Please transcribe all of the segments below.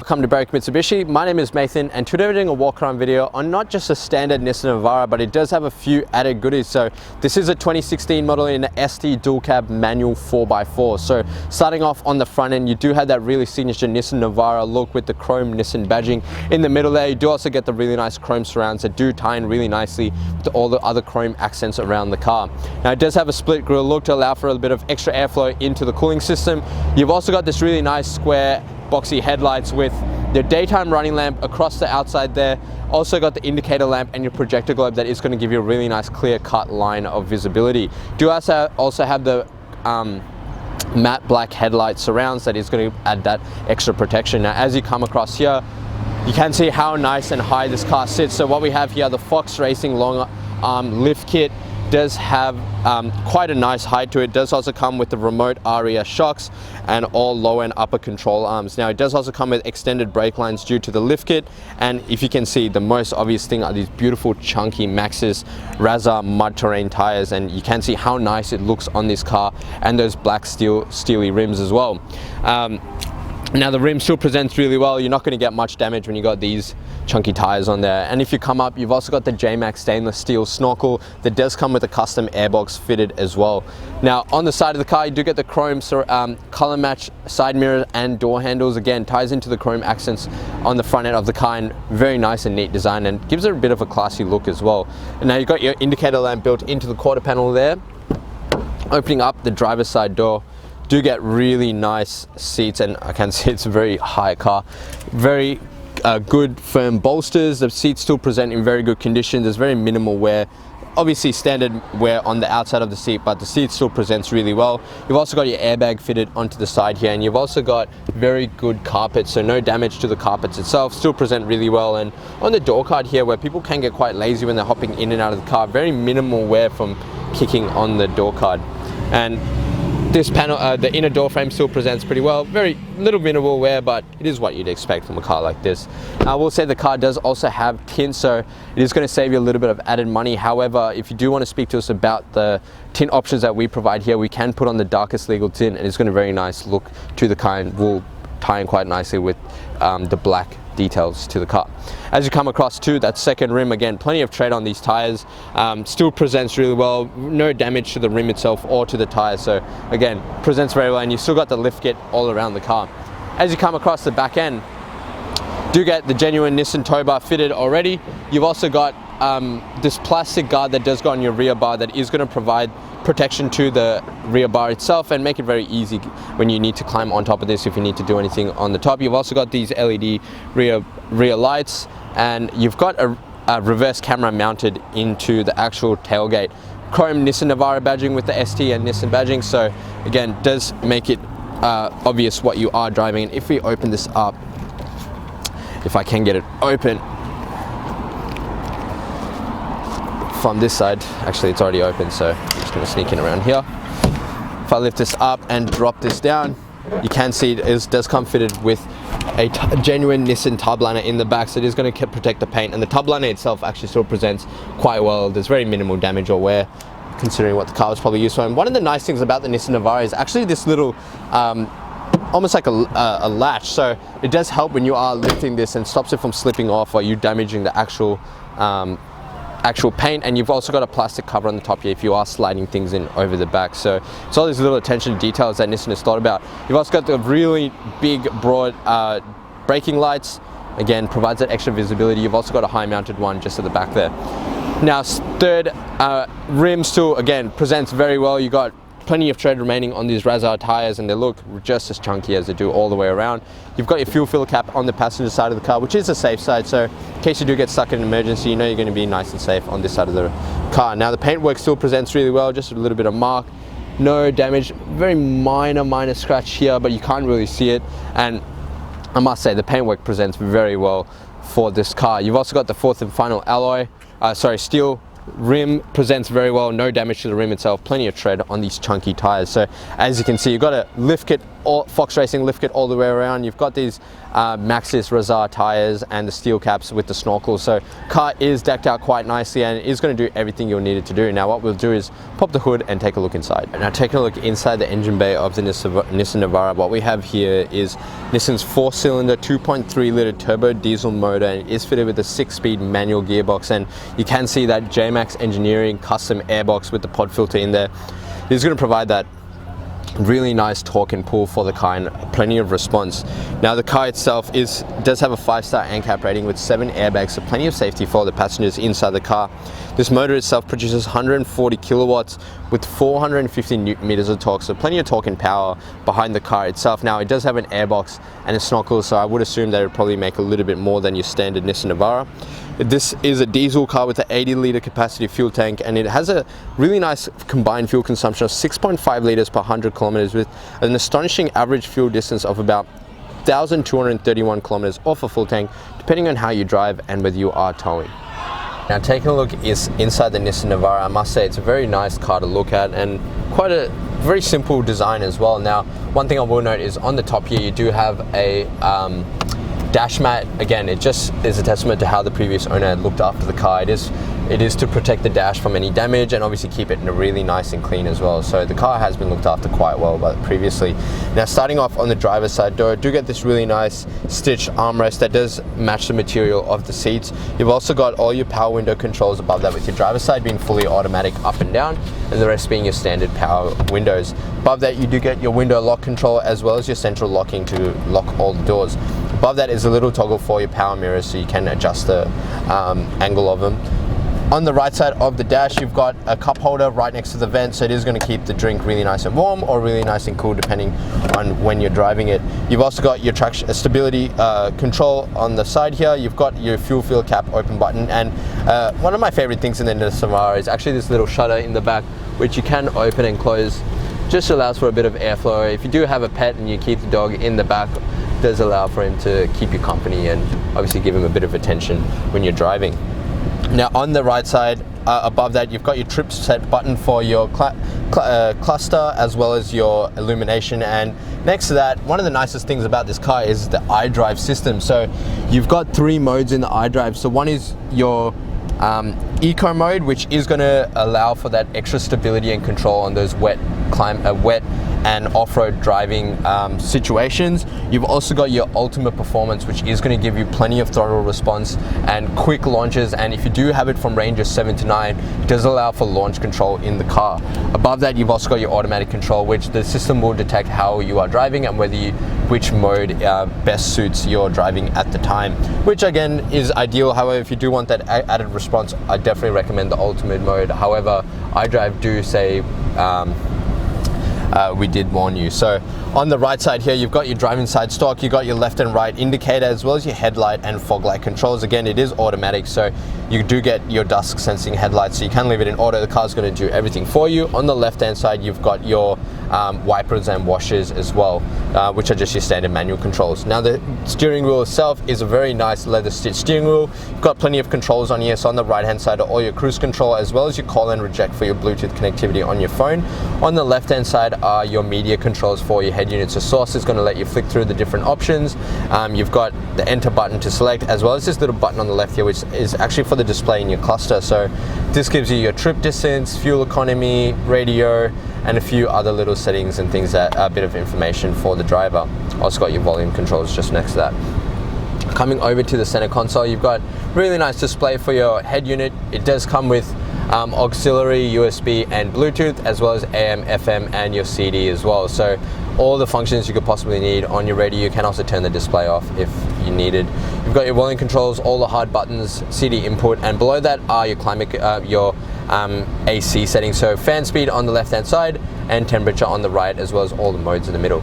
welcome to Barrick Mitsubishi. My name is Nathan and today we're doing a walk around video on not just a standard Nissan Navara, but it does have a few added goodies. So this is a 2016 model in the ST dual cab manual 4x4. So starting off on the front end, you do have that really signature Nissan Navara look with the chrome Nissan badging in the middle there. You do also get the really nice chrome surrounds that do tie in really nicely to all the other chrome accents around the car. Now it does have a split grille look to allow for a bit of extra airflow into the cooling system. You've also got this really nice square boxy headlights with the daytime running lamp across the outside there. Also got the indicator lamp and your projector globe that is going to give you a really nice clear cut line of visibility. Do also have the matte black headlight surrounds that is going to add that extra protection. Now as you come across here, you can see how nice and high this car sits. So what we have here, the Fox Racing long arm lift kit does have quite a nice height to it. Does also come with the remote ARIA shocks and all lower and upper control arms. Now it does also come with extended brake lines due to the lift kit, and if you can see, the most obvious thing are these beautiful chunky MAXXIS RAZAR mud terrain tires, and you can see how nice it looks on this car, and those black steely rims as well. Now the rim still presents really well. You're not going to get much damage when you got these chunky tires on there. And if you come up, you've also got the JMAX stainless steel snorkel that does come with a custom AIRBOX fitted as well. Now on the side of the car, you do get the chrome color match side mirrors and door handles. Again, ties into the chrome accents on the front end of the car, and very nice and neat design, and gives it a bit of a classy look as well. And now you've got your indicator lamp built into the quarter panel there. Opening up the driver's side door, do get really nice seats, and I can see it's a very high car. Very good firm bolsters. The seats still present in very good condition. There's very minimal wear. Obviously standard wear on the outside of the seat, but the seat still presents really well. You've also got your airbag fitted onto the side here, and you've also got very good carpet, so no damage to the carpets itself. Still present really well. And on the door card here, where people can get quite lazy when they're hopping in and out of the car, very minimal wear from kicking on the door card. And this panel, the inner door frame still presents pretty well. Very little minimal wear, but it is what you'd expect from a car like this. I will say the car does also have tint, so it is going to save you a little bit of added money. However, if you do want to speak to us about the tint options that we provide here, we can put on the darkest legal tint, and it's going to very nice look to the car and will tie in quite nicely with the black details to the car. As you come across to that second rim, again, plenty of tread on these tires. Still presents really well. No damage to the rim itself or to the tires. So again, presents very well, and you still got the lift kit all around the car. As you come across the back end, do get the genuine Nissan Towbar fitted already. You've also got this plastic guard that does go on your rear bar that is going to provide protection to the rear bar itself and make it very easy when you need to climb on top of this if you need to do anything on the top. You've also got these LED rear lights, and you've got a reverse camera mounted into the actual tailgate. Chrome Nissan Navara badging with the ST and Nissan badging, so again, does make it obvious what you are driving. And if we open this up, if I can get it open from this side, actually it's already open, so I'm just going to sneak in around here. If I lift this up and drop this down, you can see it does come fitted with a genuine Nissan tub liner in the back, so it is going to protect the paint, and the tub liner itself actually still presents quite well. There's very minimal damage or wear considering what the car was probably used for. And one of the nice things about the Nissan Navara is actually this little almost like a latch, so it does help when you are lifting this and stops it from slipping off or you damaging the actual paint. And you've also got a plastic cover on the top here if you are sliding things in over the back. So it's all these little attention to details that Nissan has thought about. You've also got the really big broad braking lights. Again, provides that extra visibility. You've also got a high mounted one just at the back there. Now third, rim still again presents very well. You got plenty of tread remaining on these RAZAR tires, and they look just as chunky as they do all the way around. You've got your fuel filler cap on the passenger side of the car, which is a safe side, so in case you do get stuck in an emergency, you know you're going to be nice and safe on this side of the car. Now the paintwork still presents really well, just a little bit of mark, no damage, very minor scratch here, but you can't really see it. And I must say the paintwork presents very well for this car. You've also got the fourth and final steel rim, presents very well, no damage to the rim itself, plenty of tread on these chunky tires. So as you can see, you've got a lift kit Fox Racing lift kit all the way around. You've got these MAXXIS RAZAR tires and the steel caps with the snorkel. So car is decked out quite nicely and is going to do everything you'll need it to do. Now what we'll do is pop the hood and take a look inside. Now taking a look inside the engine bay of the Nissan Navara, what we have here is Nissan's 4-cylinder 2.3 litre turbo diesel motor, and it is fitted with a 6-speed manual gearbox, and you can see that JMAX engineering custom airbox with the pod filter in there. It's going to provide that really nice torque and pull for the car and plenty of response. Now the car itself does have a 5-star ANCAP rating with 7 airbags, so plenty of safety for the passengers inside the car. This motor itself produces 140 kilowatts with 450 newton meters of torque, so plenty of torque and power behind the car itself. Now it does have an airbox and a snorkel, so I would assume that it would probably make a little bit more than your standard Nissan Navara. This is a diesel car with an 80-litre capacity fuel tank, and it has a really nice combined fuel consumption of 6.5 litres per 100 kilometers with an astonishing average fuel distance of about 1,231 kilometers off a full tank, depending on how you drive and whether you are towing. Now taking a look inside the Nissan Navara, I must say it's a very nice car to look at and quite a very simple design as well. Now one thing I will note is on the top here you do have a dash mat. Again, it just is a testament to how the previous owner had looked after the car. It is to protect the dash from any damage and obviously keep it in a really nice and clean as well. So the car has been looked after quite well previously. Now starting off on the driver's side door, do get this really nice stitched armrest that does match the material of the seats. You've also got all your power window controls above that, with your driver's side being fully automatic up and down and the rest being your standard power windows. Above that you do get your window lock control as well as your central locking to lock all the doors. Above that is a little toggle for your power mirrors, so you can adjust the angle of them. On the right side of the dash, you've got a cup holder right next to the vent, so it is going to keep the drink really nice and warm or really nice and cool depending on when you're driving it. You've also got your traction stability control on the side here. You've got your fuel fill cap open button, and one of my favorite things in the Nissan Navara is actually this little shutter in the back, which you can open and close. Just allows for a bit of airflow. If you do have a pet and you keep the dog in the back, it does allow for him to keep you company and obviously give him a bit of attention when you're driving. Now on the right side, above that, you've got your trip set button for your cluster as well as your illumination, and next to that, one of the nicest things about this car is the Idrive system. So you've got 3 modes in the Idrive. So one is your eco mode, which is going to allow for that extra stability and control on those wet and off-road driving situations. You've also got your ultimate performance, which is going to give you plenty of throttle response and quick launches, and if you do have it from range of 7 to 9, it does allow for launch control in the car. Above that, you've also got your automatic control, which the system will detect how you are driving and which mode best suits your driving at the time, which again is ideal. However, if you do want that added response, I definitely recommend the ultimate mode. However, iDrive do say we did warn you. So on the right side here, you've got your driving side stalk, you've got your left and right indicator as well as your headlight and fog light controls. Again, it is automatic, so you do get your dusk sensing headlights, so you can leave it in auto. The car's going to do everything for you. On the left hand side, you've got your wipers and washers as well, which are just your standard manual controls. Now the steering wheel itself is a very nice leather stitched steering wheel. You've got plenty of controls on here. So on the right hand side are all your cruise control as well as your call and reject for your Bluetooth connectivity on your phone. On the left hand side are your media controls for your head unit. So source is going to let you flick through the different options. You've got the enter button to select, as well as this little button on the left here, which is actually for the display in your cluster. So this gives you your trip distance, fuel economy, radio, and a few other little settings and things that are a bit of information for the driver. Also got your volume controls just next to that. Coming over to the center console, you've got really nice display for your head unit. It does come with auxiliary, USB and Bluetooth, as well as AM, FM and your CD as well. So all the functions you could possibly need on your radio. You can also turn the display off if you needed. You've got your volume controls, all the hard buttons, CD input, and below that are your climate, AC settings. So fan speed on the left hand side and temperature on the right, as well as all the modes in the middle.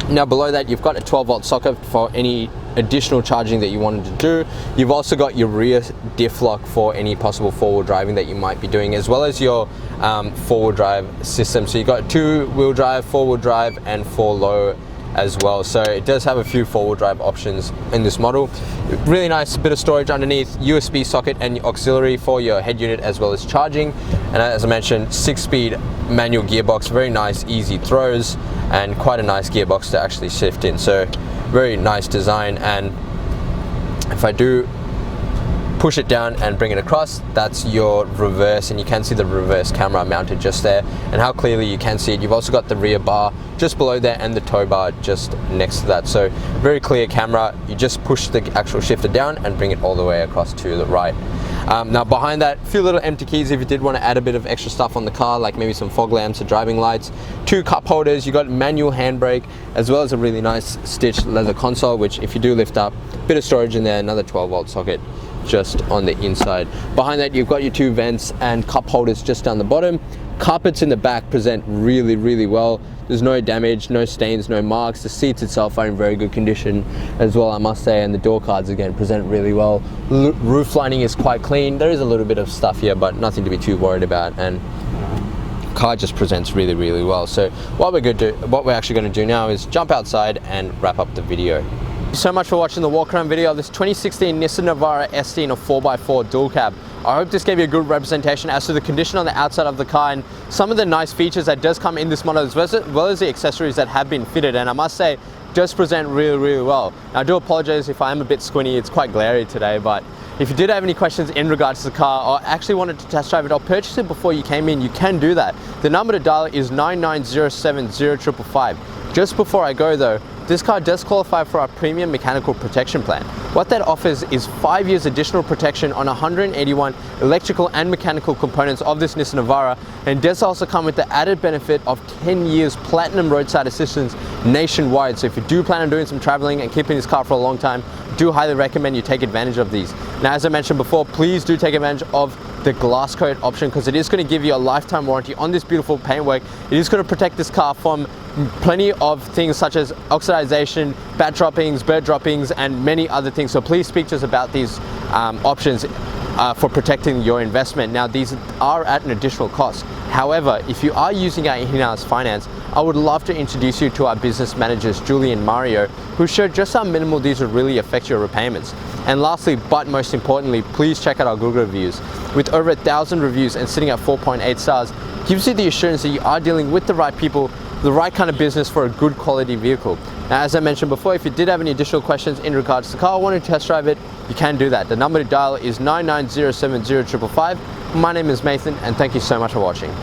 Now below that, you've got a 12-volt socket for any additional charging that you wanted to do. You've also got your rear diff lock for any possible forward driving that you might be doing, as well as your forward drive system. So you've got 2-wheel drive, 4-wheel drive and 4 low as well. So it does have a few four-wheel drive options in this model. Really nice bit of storage underneath, USB socket and auxiliary for your head unit as well as charging. And as I mentioned, 6-speed manual gearbox, very nice, easy throws, and quite a nice gearbox to actually shift in. So very nice design. And if I do push it down and bring it across, that's your reverse, and you can see the reverse camera mounted just there, and how clearly you can see it. You've also got the rear bar just below there and the tow bar just next to that. So very clear camera. You just push the actual shifter down and bring it all the way across to the right. Now behind that, a few little empty keys if you did want to add a bit of extra stuff on the car, like maybe some fog lamps or driving lights. 2 cup holders, you got manual handbrake, as well as a really nice stitched leather console, which if you do lift up, a bit of storage in there, another 12-volt socket just on the inside. Behind that, you've got your 2 vents and cup holders just down the bottom. Carpets in the back present really well. There's no damage, no stains, no marks. The seats itself are in very good condition as well, I must say, and the door cards again present really well. Roof lining is quite clean. There is a little bit of stuff here, but nothing to be too worried about, and car just presents really well. So what we're actually going to do now is jump outside and wrap up the video. Thank you so much for watching the walk around video of this 2016 Nissan Navara ST in a 4x4 dual cab. I hope this gave you a good representation as to the condition on the outside of the car and some of the nice features that does come in this model, as well as the accessories that have been fitted, and I must say does present really well. Now, I do apologize if I am a bit squinty, it's quite glary today, but if you did have any questions in regards to the car or actually wanted to test drive it or purchase it before you came in, you can do that. The number to dial is 99070555. Just before I go though, this car does qualify for our premium mechanical protection plan. What that offers is 5 years additional protection on 181 electrical and mechanical components of this Nissan Navara, and does also come with the added benefit of 10 years platinum roadside assistance nationwide. So if you do plan on doing some traveling and keeping this car for a long time, I do highly recommend you take advantage of these. Now, as I mentioned before, please do take advantage of the glass coat option, because it is going to give you a lifetime warranty on this beautiful paintwork. It is going to protect this car from plenty of things such as oxidization, bat droppings, bird droppings, and many other things. So please speak to us about these options for protecting your investment. Now, these are at an additional cost. However, if you are using our in-house finance, I would love to introduce you to our business managers, Julie and Mario, who show just how minimal these would really affect your repayments. And lastly, but most importantly, please check out our Google reviews. With over 1,000 reviews and sitting at 4.8 stars, gives you the assurance that you are dealing with the right people, the right kind of business for a good quality vehicle. Now, as I mentioned before, if you did have any additional questions in regards to the car or wanted to test drive it, you can do that. The number to dial is 99070555. My name is Nathan, and thank you so much for watching.